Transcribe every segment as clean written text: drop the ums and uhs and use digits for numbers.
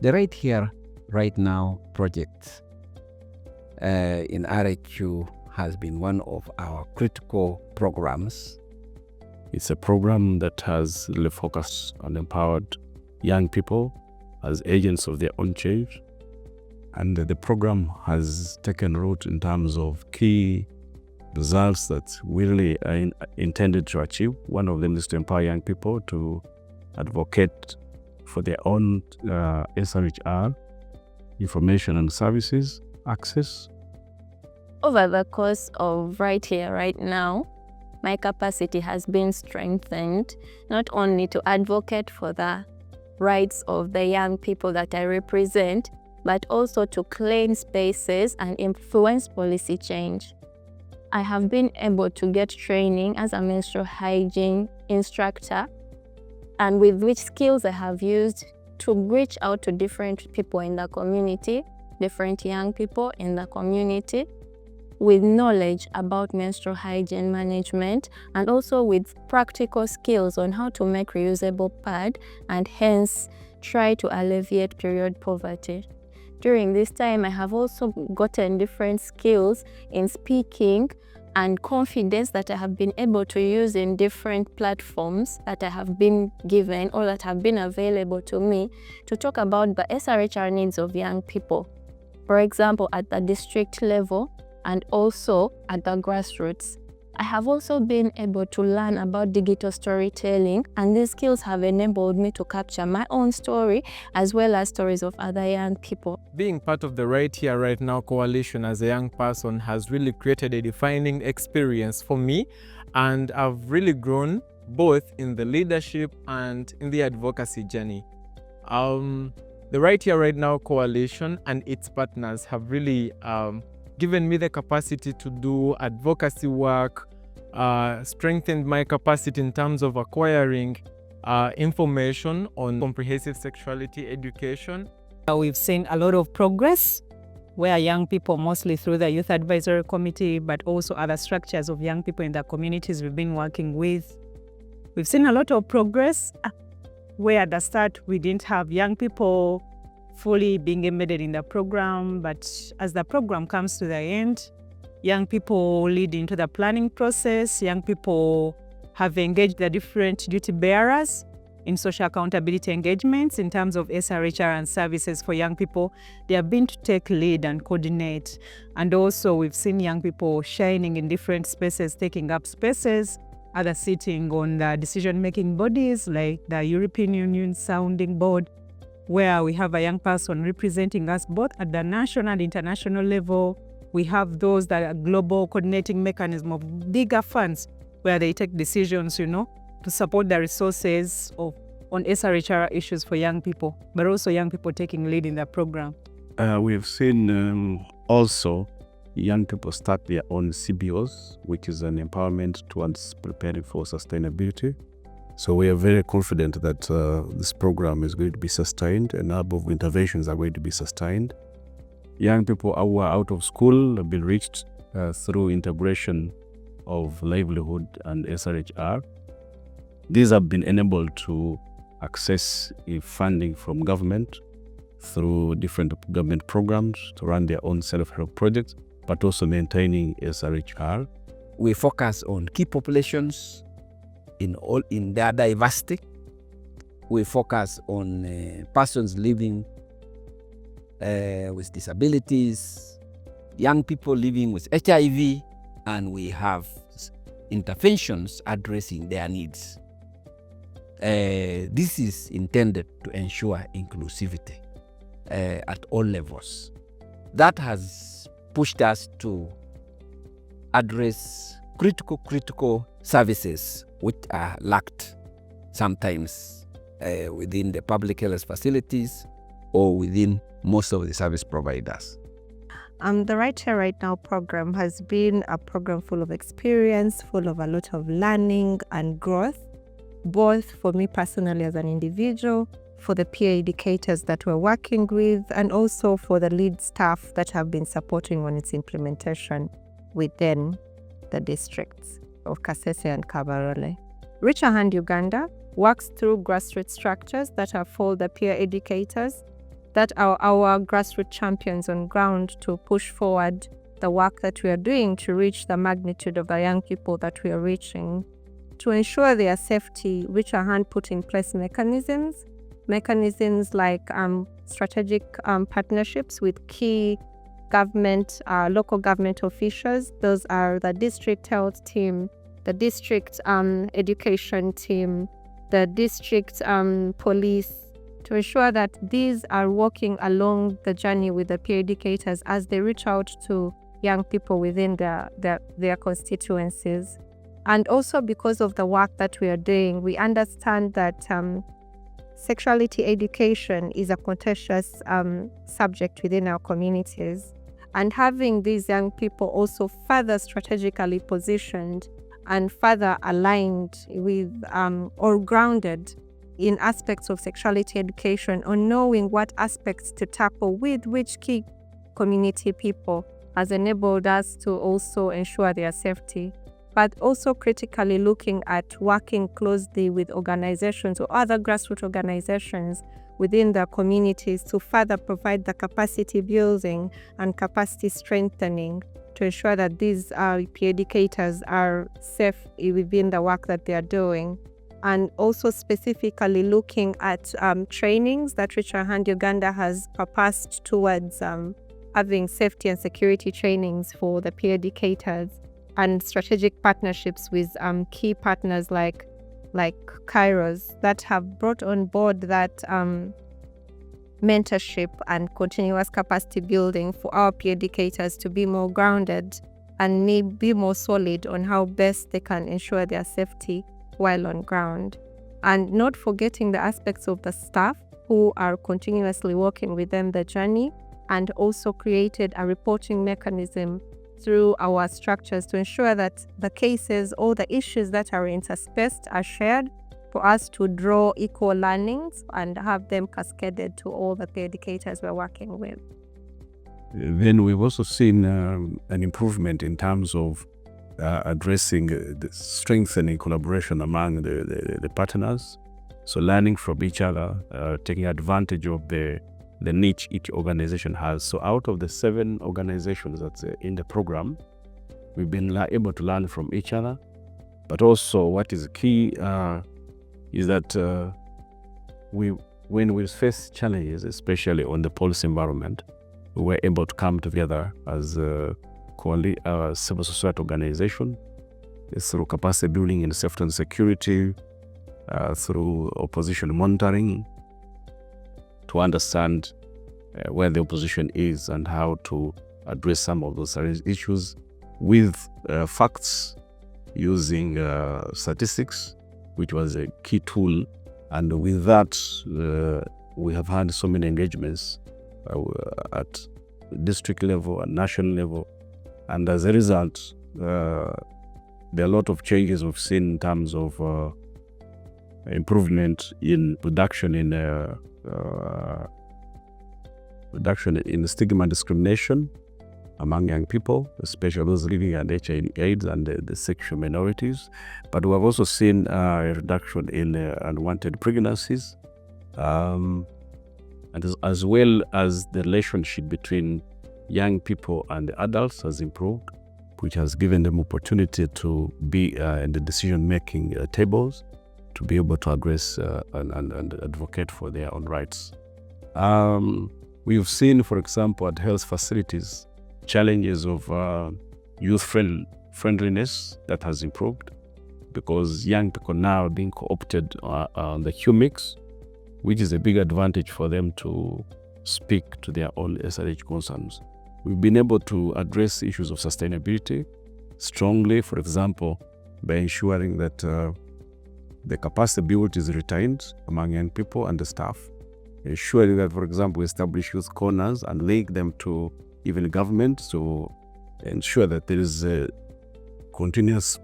The Right Here, Right Now project in RHU has been one of our critical programs. It's a program that has really focused on empowered young people as agents of their own change. And the program has taken root in terms of key results that we really are intended to achieve. One of them is to empower young people to advocate for their own SRHR, information and services access. Over the course of Right Here, Right Now, my capacity has been strengthened, not only to advocate for the rights of the young people that I represent, but also to claim spaces and influence policy change. I have been able to get training as a menstrual hygiene instructor, and with which skills I have used to reach out to different people in the community, different young people in the community, with knowledge about menstrual hygiene management, and also with practical skills on how to make reusable pad and hence try to alleviate period poverty. During this time, I have also gotten different skills in speaking and confidence that I have been able to use in different platforms that I have been given or that have been available to me to talk about the SRHR needs of young people. For example, at the district level, and also at the grassroots. I have also been able to learn about digital storytelling, and these skills have enabled me to capture my own story as well as stories of other young people. Being part of the Right Here, Right Now coalition as a young person has really created a defining experience for me, and I've really grown both in the leadership and in the advocacy journey. The Right Here, Right Now coalition and its partners have really given me the capacity to do advocacy work, strengthened my capacity in terms of acquiring information on comprehensive sexuality education. We've seen a lot of progress where young people, mostly through the Youth Advisory Committee, but also other structures of young people in the communities we've been working with. We've seen a lot of progress where at the start we didn't have young people fully being embedded in the program, but as the program comes to the end, young people lead into the planning process. Young people have engaged the different duty bearers in social accountability engagements in terms of SRHR and services for young people. They have been to take lead and coordinate. And also we've seen young people shining in different spaces, taking up spaces, others sitting on the decision-making bodies like the European Union Sounding Board, where we have a young person representing us both at the national and international level. We have those that are global coordinating mechanism of bigger funds where they take decisions, to support the resources on SRHR issues for young people, but also young people taking lead in the program. We've seen also young people start their own CBOs, which is an empowerment towards preparing for sustainability. So we are very confident that this program is going to be sustained and a number of interventions are going to be sustained. Young people who are out of school have been reached through integration of livelihood and SRHR. These have been enabled to access funding from government through different government programs to run their own self-help projects, but also maintaining SRHR. We focus on key populations in their diversity. We focus on persons living with disabilities, young people living with HIV, and we have interventions addressing their needs. This is intended to ensure inclusivity at all levels. That has pushed us to address critical services which are lacked sometimes within the public health facilities or within most of the service providers. The Right Here, Right Now program has been a program full of experience, full of a lot of learning and growth, both for me personally as an individual, for the peer educators that we're working with, and also for the lead staff that have been supporting on its implementation within the districts of Kasese and Kabarole. RHRN Uganda works through grassroots structures that are for the peer educators that are our grassroots champions on ground to push forward the work that we are doing to reach the magnitude of the young people that we are reaching. To ensure their safety, RHRN put in place mechanisms like strategic partnerships with key government, local government officials. Those are the district health team, the district education team, the district police, to ensure that these are walking along the journey with the peer educators as they reach out to young people within their constituencies. And also because of the work that we are doing, we understand that sexuality education is a contentious subject within our communities. And having these young people also further strategically positioned and further aligned with or grounded in aspects of sexuality education, or knowing what aspects to tackle with which key community people, has enabled us to also ensure their safety, but also critically looking at working closely with organizations or other grassroots organizations within the communities to further provide the capacity building and capacity strengthening to ensure that these peer educators are safe within the work that they are doing. And also specifically looking at trainings that RHRN Uganda has proposed towards having safety and security trainings for the peer educators, and strategic partnerships with key partners like Kairos that have brought on board that mentorship and continuous capacity building for our peer educators to be more grounded and be more solid on how best they can ensure their safety while on ground. And not forgetting the aspects of the staff who are continuously working with them the journey, and also created a reporting mechanism through our structures to ensure that the cases or the issues that are interspaced are shared for us to draw equal learnings and have them cascaded to all the peer educators we're working with. Then we've also seen an improvement in terms of addressing the strengthening collaboration among the partners. So learning from each other, taking advantage of the niche each organization has. So out of the 7 organizations that's in the program, we've been able to learn from each other. But also what is key is that when we face challenges, especially on the policy environment, we were able to come together as a civil society organization through capacity building in safety and security, through opposition monitoring, to understand where the opposition is and how to address some of those issues with facts, using statistics, which was a key tool. And with that, we have had so many engagements at district level and national level. And as a result, there are a lot of changes we've seen in terms of improvement in reduction in stigma and discrimination among young people, especially those living with HIV/AIDS and the sexual minorities. But we have also seen a reduction in unwanted pregnancies, and as well as the relationship between young people and the adults has improved, which has given them opportunity to be in the decision-making tables, to be able to address and advocate for their own rights. We've seen, for example, at health facilities, challenges of youth friendliness that has improved, because young people now are being co-opted on the QMix, which is a big advantage for them to speak to their own SRH concerns. We've been able to address issues of sustainability strongly, for example, by ensuring that the capacity built is retained among young people and the staff, ensuring that, for example, we establish youth corners and link them to even government to ensure that there is a continuous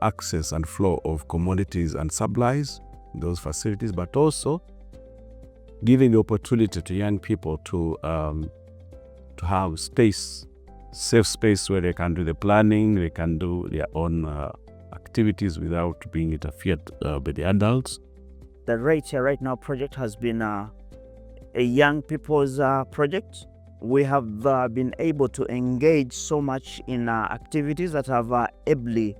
access and flow of commodities and supplies in those facilities, but also giving the opportunity to young people to have safe space where they can do the planning, they can do their own activities without being interfered by the adults. The RHRN right now project has been a young people's project. We have been able to engage so much in activities that have ably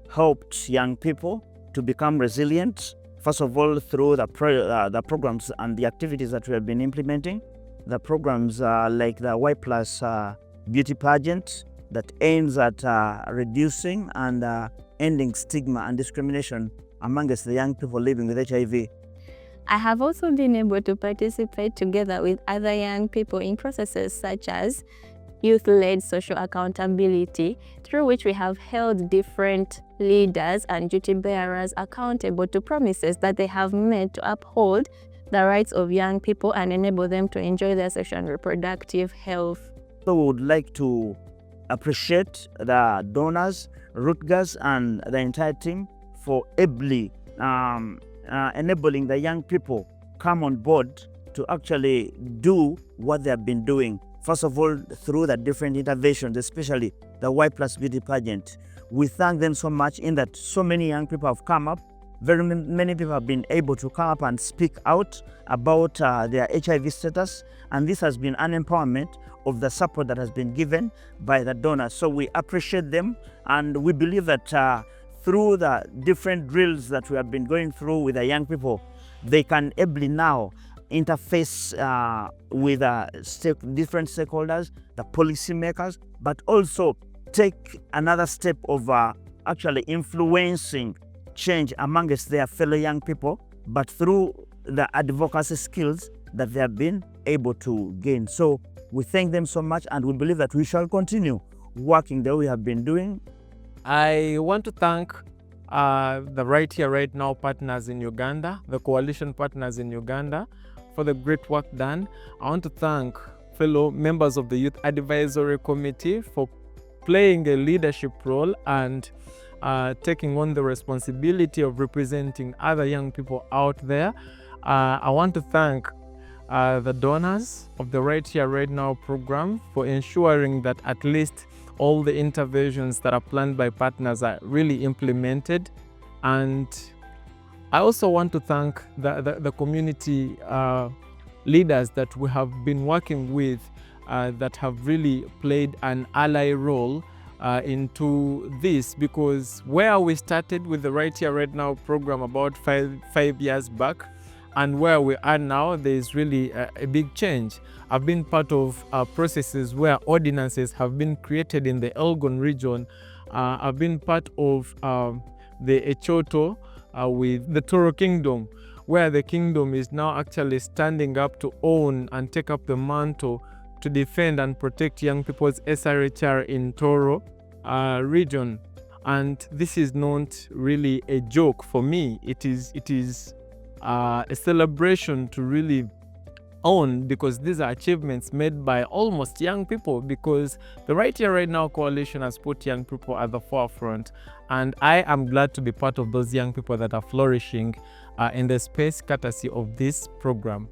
helped young people to become resilient. First of all, through the programs and the activities that we have been implementing. The programs like the Y Plus beauty pageant that aims at reducing and ending stigma and discrimination amongst the young people living with HIV. I have also been able to participate together with other young people in processes such as youth-led social accountability, through which we have held different leaders and duty bearers accountable to promises that they have made to uphold the rights of young people and enable them to enjoy their sexual and reproductive health. So we would like to appreciate the donors, Rutgers, and the entire team for ably enabling the young people come on board to actually do what they have been doing. First of all, through the different interventions, especially the Y Plus beauty pageant. We thank them so much in that so many young people have come up. Very many people have been able to come up and speak out about their HIV status, and this has been an empowerment of the support that has been given by the donors. So we appreciate them, and we believe that through the different drills that we have been going through with the young people, they can ably now interface with different stakeholders, the policymakers, but also take another step of actually influencing change amongst their fellow young people, but through the advocacy skills that they have been able to gain. So we thank them so much, and we believe that we shall continue working the way we have been doing. I want to thank the Right Here, Right Now partners in Uganda, the coalition partners in Uganda, for the great work done. I want to thank fellow members of the Youth Advisory Committee for playing a leadership role and taking on the responsibility of representing other young people out there. I want to thank the donors of the Right Here, Right Now program for ensuring that at least all the interventions that are planned by partners are really implemented. And I also want to thank the community leaders that we have been working with that have really played an ally role into this, because where we started with the Right Here, Right Now program about five years back and where we are now, there is really a big change. I've been part of processes where ordinances have been created in the Elgon region. I've been part of the Echoto with the Toro Kingdom, where the kingdom is now actually standing up to own and take up the mantle to defend and protect young people's SRHR in Toro region. And this is not really a joke for me. It is a celebration to really own, because these are achievements made by almost young people, because the Right Here, Right Now coalition has put young people at the forefront. And I am glad to be part of those young people that are flourishing in the space courtesy of this program.